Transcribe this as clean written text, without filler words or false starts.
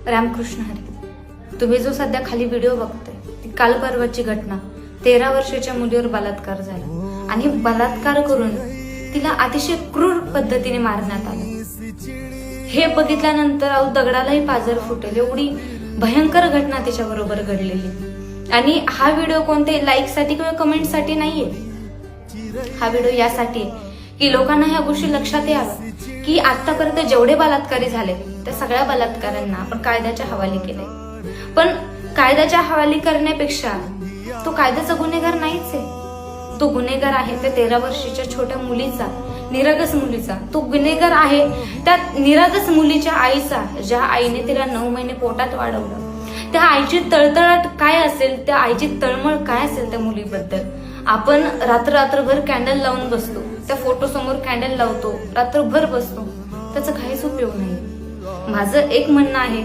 रामकृष्ण हरी. तुम्ही जो सध्या खाली व्हिडिओ बघताय ती काल परवाची घटना. 13 वर्षाच्या मुलीवर बलात्कार झाला आणि बलात्कार करून तिला अतिशय क्रूर पद्धतीने मारण्यात आलं. हे बघितल्यानंतर दगडालाही पाझर फुटेल एवढी भयंकर घटना तिच्या बरोबर घडलेली. आणि हा व्हिडिओ कोणत्याही लाईक साठी किंवा कमेंट साठी नाहीये. हा व्हिडिओ यासाठी की लोकांना ह्या गोष्टी लक्षात याव्या की आतापर्यंत जेवढे बलात्कारी झाले त्या सगळ्या बलात्कारांना आपण कायद्याच्या हवाली केले. पण कायद्याच्या हवाली करण्यापेक्षा तो कायद्याचा गुन्हेगार नाहीच आहे. तो गुन्हेगार आहे त्या 13 वर्षाच्या छोट्या मुलीचा, निरागस मुलीचा. तो गुन्हेगार आहे त्या निरागस मुलीच्या आईचा, ज्या आईने तिला 9 महिने पोटात वाढवलं. त्या आईची तळतळाट काय असेल, त्या आईची तळमळ काय असेल त्या मुलीबद्दल. आपण रात्रभर कॅन्डल लावून बसतो, त्या फोटो समोर कॅन्डल लावतो, रात्रभर बसतो, त्याचा काहीच उपयोग नाही. माझं एक म्हणणं आहे